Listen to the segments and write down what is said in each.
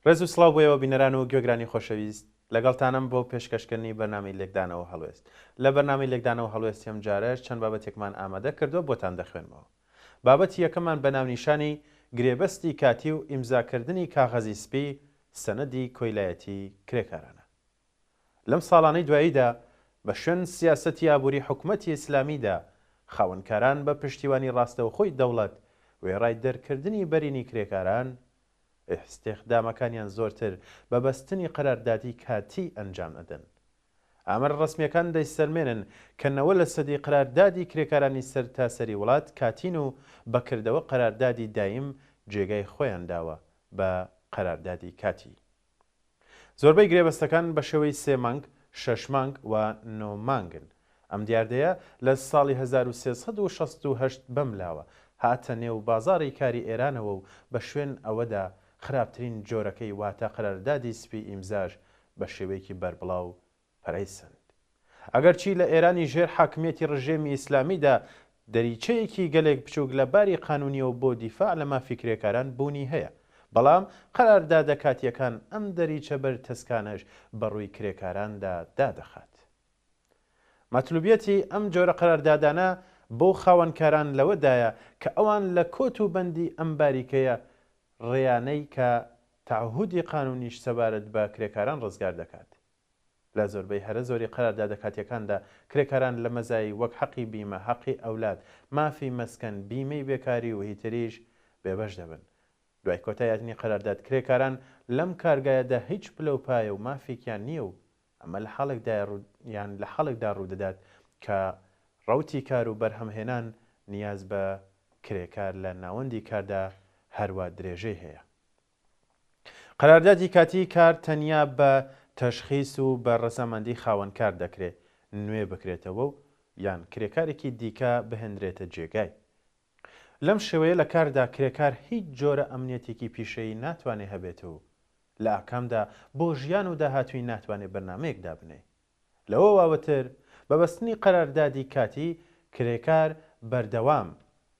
ڕێز و سڵاو بۆیەوە بینەران و گوێگرانی خۆشەویست لەگەڵتانم بۆ پێشکەشکردنی بەرنامەی لێکدانەوە هەڵوێست لە بەرنامەی لێکدانەوە هەڵوێستی ئەم جارەش چەند بابەتێکمان ئامادە کردووە بۆتان دەخوێنمەوە. بابەتی یەکەمان بە ناونیشانی گرێبەستی کاتی و ئیمزاکردنی کاغەزی سپی سەنەدی کۆیلایەتی کرێکارانە. لەم ساڵانەی دواییدا بە شوێن سیاسەتی ئابووری حکوومەتی ئیسلامیدا خاوەنکاران بە پشتیوانی ڕاستەوخۆی دەوڵەت وێڕای دەرکردنی بەرینی کرێکاران ئستێخدامەکانیان زۆرتر بە بەستنی قەراردادی کاتی ئەنجام ئەدەن. ئامەر ڕسمیەکان دەیسەرمێنن کە نەوە لە سەدی قەراردادی کرێکارانی سەرتاسەری وڵات کاتین و بەکردەوە قەراردادی دایم جێگای خۆیان داوە بە قەراردادی کاتی. زۆربەی گرێبەستەکان بە شێوەی 3 مانگ، 6 مانگ و 9 مانگن. ئەم دیاردەیە لە ساڵی 1368 بەملاوە هاتە نێو بازاڕی کاری ئێرانەوە و بە شوێن ئەوەدا خراپترین جۆرەکەی واتە قەراردادی سپی ئیمزاژ بە شێوەیەکی بەربڵاو پەرەیسند. ئەگەرچی لە ئێرانی ژێر حاکمیەتی ڕژێمی ئیسلامیدا دەریچەیەکی گەلێک بچووک لە باری قانونیەوە بۆ دیفاع لە مافی کرێکاران بوونی هەیە، بەڵام قەراردادە کاتیەکان ئەم دەریچە بەر تەسکانەش بەڕووی کرێکاراندا دادەخات. مەطلوبیەتی ئەم جۆرە قەراردادانە بۆ خاوەنکاران لەوەدایە کە ئەوان لە کۆت و بەندی ئەم باریکەیە ڕێیانەی کە تعهودی قانونیش سەبارەت بە کرێکاران ڕزگار دەکات. لە زۆربەی هەرە زۆری قەراردادە کاتیەکاندا کرێکاران لە مەزایی وەک حەقی بیمە، حەقی ئەولاد، مافی مەسکەن، بیمەی بێکاری و هیتریش بێبەش دەبن. دوای کۆتاییاتنی قەرارداد کرێکاران لەم کارگایەدا هیچ پلەپایە و مافێکیان نییە و ئەمە لە حاڵێکدا ڕوودەدات کە ڕەوتی کار و بەرهەمهێنان نیاز بە کرێکار لە ناوەندی کاردا هەروە درێژەی هەیە. قەراردادی کاتی کار تەنیا بە تەشخیص و بە ڕەزامەندی خاوەنکار دەکرێت نوێ بکرێتەوە و یان کرێکارێکی دیکە بهێنرێتە جێگای. لەم شێوەیە لە کاردا کرێکار هیچ جۆرە ئەمنیەتێکی پیشەیی ناتوانێت هەبێتەوە، لە ئاکامدا بۆ ژیان و داهاتووی ناتوانێت بەرنامەیەکدا بنێ. لەوە واوەتر بەبەستنی قەراردادی کاتی کرێکار بەردەوام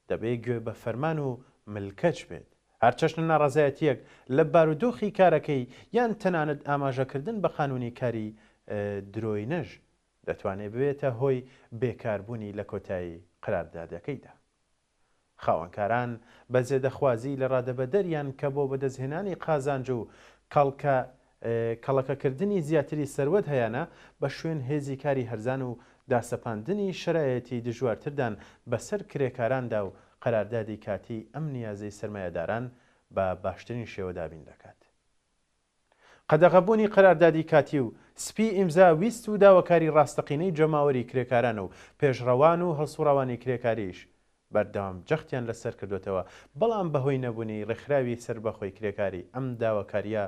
دەبێت گوێ بە فەرمان و ملکەچ بێت. هەرچەشن ناڕەزایەتیەک لە بارودۆخی کارەکەی یان تەنانەت ئاماژەکردن بە قانونی کاری درۆینەش دەتوانێت بێتە هۆی بێکاربوونی لە کۆتایی قەراردادەکەیدا. خاوەنکاران بە زێدەخوازی لە ڕادەبەدەریان کە بۆ بەدەستهێنانی قازانج و کەڵەکەکردنی زیاتری سەروەت هەیەە بە شوێن هێزی کاری هەرزان و داسەپاندنی شرایەتی دژوارتردان بەسەر کرێکاراندا و قەراردادی کاتی ئەم نیازەی سەرمایەداران بە باشترین شێوە دابین دەکات. قەدەغەبوونی قەراردادی کاتی و سپی ئیمزا ویست و داواکاری ڕاستەقینەی جەماوەری کرێکاران و پێشڕەوان و هەڵسوڕاوانی کرێکاریش بەردەوام جەختیان لەسەر کردوێتەوە، بەڵام بەهۆی نەبوونی ڕێکخراوی سەربەخۆی کرێکاری ئەم داواکاریە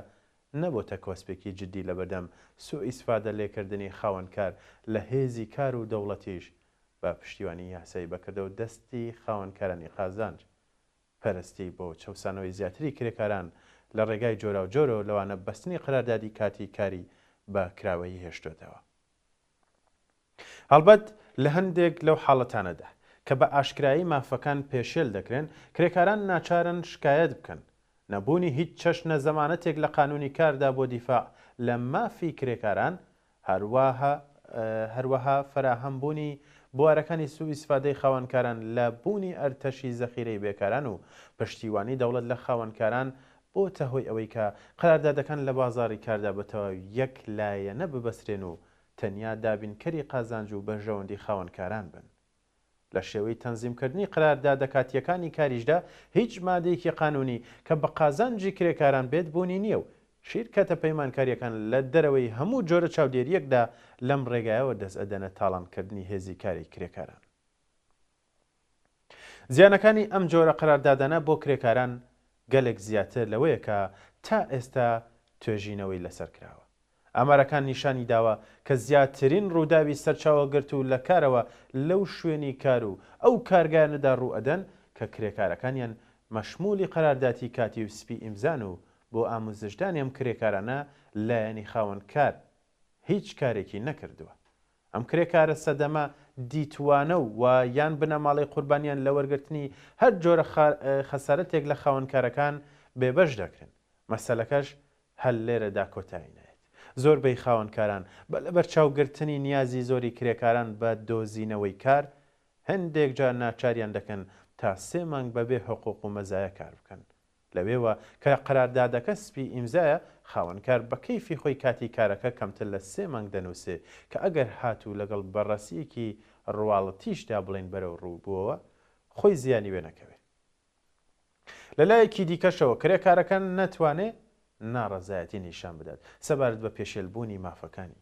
نەبووتە کۆسپێکی جددی لە بەردەم سوء ئیسفادە لێکردنی خاوەنکار لە هێزی کار و دەوڵەتیش بە پشتیوانی یاسایی بەکردەوە دەستی خاوەنکارانی قازانج پەرستی بۆ چەوسانەوەی زیاتری کرێکاران لە ڕێگای جۆرا و جۆرە و لەوانە بەستنی قەراردادی کاتی کاری بە کراوەیی هێشتوێتەوە. هەڵبەت لە هەندێک لەو حاڵەتانەدا کە بە ئاشکرایی مافەکان پێشێل دەکرێن، کرێکاران ناچارن شکایەت بکەن. نەبوونی هیچ چەشنە زەمانەتێک لە قانونی کاردا بۆ دیفاع لە مافی کرێکاران هەروەها فراهەمبوونی بوارەکانی سوء ئیسفادەی خاوەنکاران لە بوونی ئەرتەشی زەخیرەی بێکاران و پشتیوانی دەوڵەت لە خاوەنکاران بۆتە هۆی ئەوەی کە قەراردادەکان لە بازاڕی کاردا بەتەواوی یەک لایەنە ببەسترێن و تەنیا دابینکەری قازانج و بەرژەوەندی خاوەنکاران بن. لە شێوەی تەنزیمکردنی قەراردادە کاتیەکانی کاریشدا هیچ مادەیەکی قانونی کە بە قازانجی کرێکاران بێت بوونی نییە و شیرکەتە پەیمانکاریەکان لە دەرەوەی هەموو جۆرە چاودێریەکدا لەم ڕێگایەوە دەست ئەدەنە تاڵانکردنی هێزی کاری کرێکاران. زیانەکانی ئەم جۆرە قەراردادانە بۆ کرێکاران گەلێک زیاتر لەوەیە کە تا ئێستا توێژینەوەی لەسەر کراوە. ئامارەکان نیشانی داوە کە زیاترین ڕووداوی سەرچاوەگرت و لە کارەوە لەو شوێنی کار و ئەو کارگانەدا ڕوو ئەدەن کە کرێکارەکانیان مەشمولی قەراردادی کاتی و سپی ئیمزان و بۆ ئاموزشدانی ئەم کرێکارانە لایەنی خاوەنکار هیچ کارێکی نەکردووە. ئەم کرێکارە سەدەمە دیتوانە و یان بنەماڵی قوربانیان لە وەرگرتنی هەر جۆرە خەسارەتێک لە خاوەنکارەکان بێبەش دەکرێن. مەسەلەکەش هەل لێرەدا کۆتایی نایێت. زۆربەی خاوەنکاران بە لەبەرچاوگرتنی نیازی زۆری کرێکاران بە دۆزینەوەی کار هەندێک جار ناچاریان دەکەن تا 3 مانگ بەبێ حقوق و مەزایە کار بکەن. لەوێوە کە قەراردادەکە سپی ئیمزایە خاوەنکار بە کەیفی خۆی کاتی کارەکە کەمتر لە 3 مانگ دەنووسێ کە ئەگەر هاتوو لەگەڵ بەڕەسیەکی ڕواڵەتیشدا بڵێن بەرەو ڕووبووەوە خۆی زیانی وێ نەکەوێت. لەلایەکی دیکەشەوە کرێکارەکان نەتوانێت ناڕەزایەتی نیشان بدات سەبارەت بە پێشێلبوونی مافەکانی.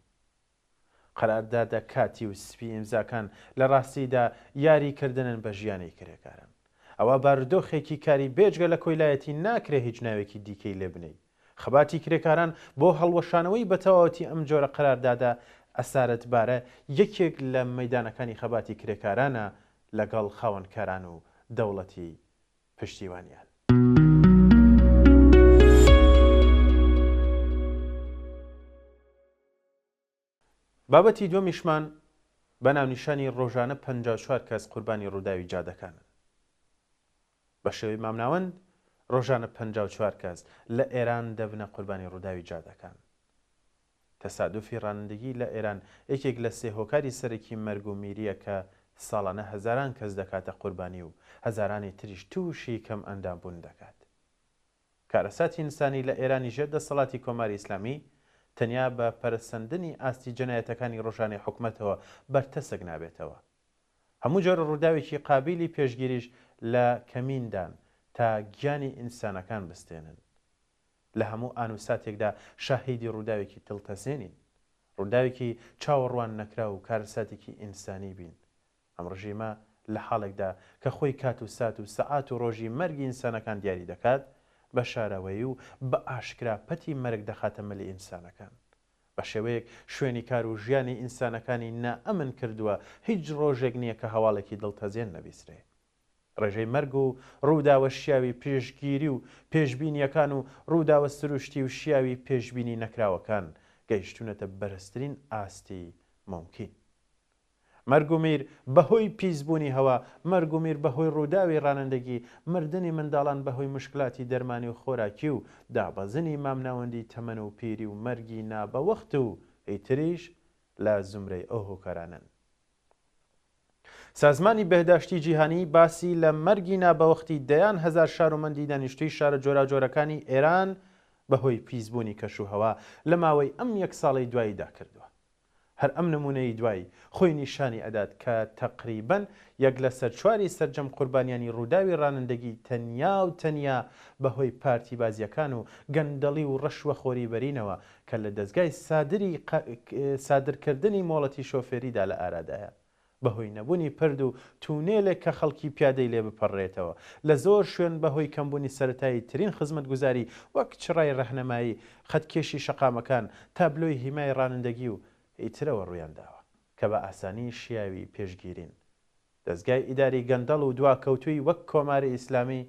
قەراردادە کاتی و سپی ئیمزاکان لە ڕاستیدا یاریکردنن بە ژیانی کرێکاران. ئەوە بارودۆخێکی کاری بێجگە لە کۆیلایەتی ناکرێ هیچ ناوێکی دیکەی لێ بنەی. خەباتی کرێکاران بۆ هەڵوەشانەوەی بەتەواوەتی ئەم جۆرە قەراردادە ئەسارەتبارە یەکێک لە مەیدانەکانی خەباتی کرێکارانە لەگەڵ خاوەنکاران و دەوڵەتی پشتیوانیان. بابەتی دووەمیشمان بە ناونیشانی ڕۆژانە 54 کەس قوربانی ڕووداوی جادەکانن. بە شێوەی مامناوەند ڕۆژانە 54 کەس لە ئێران دەبنە قوربانی ڕووداوی جادەکان. تەسادوفی ڕانندگی لە ئێران یەکێک لە 3 هۆکاری سەرەکی مەرگ و میریە کە ساڵانە هەزاران کەس دەکاتە قوربانی و هەزارانی تریش تووشی کەم ئەندامبوون دەکات. کارەساتی ئینسانی لە ئێرانی ژێر دەسەڵاتی کۆماری ئیسلامی تەنیا بە پەرسەندنی ئاستی جەنایەتەکانی ڕۆژانەی حکومەتەوە بەرتەسەک نابێتەوە. هەموو جۆرە ڕووداوێکی قابلی پێشگیریش لە کەمیندان تا گیانی ئینسانەکان بستێنن. لە هەموو ئانوساتێکدا شاهیدی ڕووداوێکی دڵتەزێنین، ڕووداوێکی چاوەڕوان نەکرا و کارەساتێکی ئینسانی بین. ئەم ڕژیمە لە حاڵێکدا کە خۆی کات و سات و سەعات و ڕۆژی مەرگی ئینسانەکان دیاری دەکات بە شاراوەیی و بە ئاشکرا پەتی مەرگ دەخاتە مەلی ئینسانەکان. بە شێوەیەک شوێنی کار و ژیانی ئینسانەکانی نائەمن کردووە هیچ ڕۆژێک نییە کە هەواڵێکی دڵتەزێن نەبیسترێ. ڕێژەی مەرگ و ڕووداوە شیاوی پێشگیری و پێشبینیەکان و ڕووداوە سروشتی و شیاوی پێشبینی نەکراوەکان گەیشتونەتە بەرزترین ئاستی ممکن. مەرگ و میر بەهۆی پیسبوونی هەوا، مەرگ و میر بەهۆی ڕووداوی ڕانندگی، مردنی منداڵان بەهۆی مشکلاتی دەرمانی و خۆراکی و دابەزنی مامناوەندی تەمەن و پیری و مەرگی نابەوەخت و ئیتریش لە زمرەی ئەو هۆکارانن. سازمانی بەهداشتی جیهانی باسی لە مەرگی نابەوەختی دەیان هەزار شارۆمەندی دانیشتووی شارە جۆراجۆرەکانی ئێران بەهۆی پیسبوونی کەشوهەوا لە ماوەی ئەم 1 ساڵی دواییدا کردووە. هەر ئەم نمونەی دوایی خۆی نیشانی ئەدات کە تەقریبەن 1 لە سەر 4 سەرجەم قوربانیانی ڕووداوی ڕانندگی تەنیا و تەنیا بەهۆی پارتی بازیەکان و گەندەڵی و ڕەشوە خۆریبەرینەوە کە لە دەستگای سادرکردنی مۆڵەتی شۆفێریدا لە ئارادایە. بەهۆی نەبوونی پرد و توونێلێک کە خەڵکی پیادەی لێ بپەڕێتەوە لە زۆر شوێن بەهۆی کەمبوونی سەرەتایی ترین خزمەتگوزاری وەک چڕای ڕەهنەمایی، خەتکێشی شەقامەکان، تابلۆی هیمای ڕانندگی و ئیترەوە ڕوویان داوە کە بە ئاسانی شیاوی پێشگیرین. دەستگای ئیداری گەندەڵ و دواکەوتووی وەک کۆماری ئیسلامی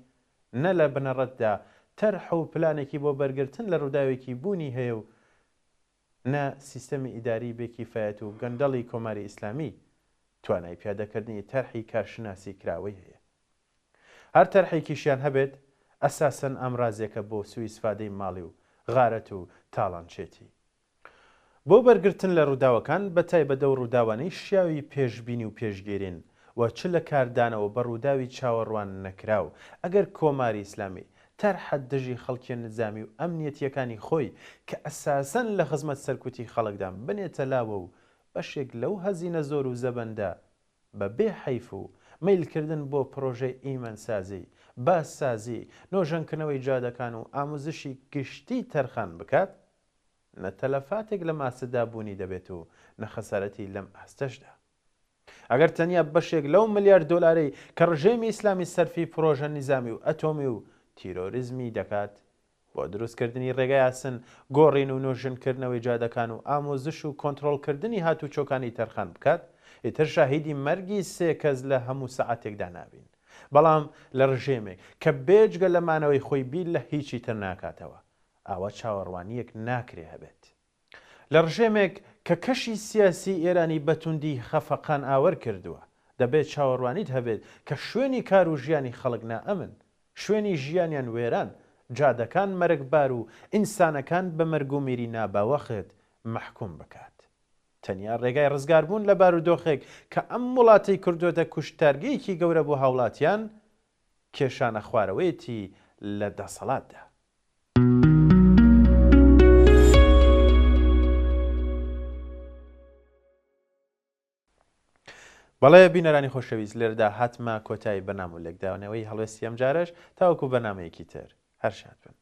نە لە بنەڕەتدا تەرح و پلانێکی بۆ بەرگرتن لە ڕووداوێکی بوونی هەیە و نە سیستەمی ئیداری بێکیفایەت و گەندەڵی کۆماری ئیسلامی توانای پیادەکردنی تەرحی کارشناسی کراوەی هەیە. هەر تەرحێکیشیان هەبێت ئەساسەن ئەمڕازێکە بۆ سوء ئیسفادەی ماڵی و غارەت و تاڵانچێتی. بۆ بەرگرتن لە ڕووداوەکان بەتایبەت و ڕووداوانەی شیاوی پێشبینی و پێشگیرین و چ لە کاردانەوە بە ڕووداوی چاوەڕوان نەکراو ئەگەر کۆماری ئیسلامی تەرحەت دژی خەڵکی نظامی و ئەمنیەتیەکانی خۆی کە ئەساسەن لە خزمەت سەرکوتی خەڵکدا بنێتە لاوە و بەشێک لەو هەزینە زۆر و زەبەندە بە بێ حەیف و میلکردن بۆ پرۆژەی ئیمەنسازی، باسسازی، نۆژەنکردنەوەی جادەکان و ئاموزشی گشتی تەرخان بکات، نەتەلەفاتێک لە ماسەدا بوونی دەبێت و نەخەسارەتی لەم ئاستەشدا. ئەگەر تەنیا بەشێک لەو ملیار دۆلارەی کە ڕژێمی ئیسلامی سەرفی پرۆژە نیزامی و ئەتۆمی و تیرۆریزمی دەکات بۆ دروستکردنی ڕێگای ئاسن، گۆڕین و نۆژنکردنەوەی جادەکان و ئامۆزش و کۆنتڕۆڵکردنی هاتوچۆکانی تەرخان بکات، ئیتر شاهیدی مەرگی 3 کەس لە هەموو سەعاتێکدا نابین. بەڵام لە ڕژێمێک کە بێجگە لەمانەوەی خۆی بیر لە هیچی تر ناکاتەوە، ئاوا چاوەڕوانیەک ناکرێ هەبێت. لە ڕژێمێک کە کەشی سیاسی ئێرانی بەتوندی خەفەقان ئاوەر کردووە، دەبێت چاوەڕوانیت هەبێت کە شوێنی کار و ژیانی خەڵک نائەمن، شوێنی ژیانیان وێران جادەکان مەرگبار و ئینسانەکان بە مەرگ و میری ناباوەخت مەحکوم بکات. تەنیا ڕێگای ڕزگاربوون لە بارودۆخێک کە ئەم وڵاتی کردوتە کوشتارگەیەکی گەورە بۆ هاوڵاتیان کێشانە خوارەوەیەتی لە دەسەڵاتدا. بەڵێ بینەرانی خۆشەویست لێرەدا هاتمە کۆتایی بەنام و لێکداوانەوەی هەڵوێستی ئەم جارەش تاوەکو بەنامەیەکی تر هەر شاد بن.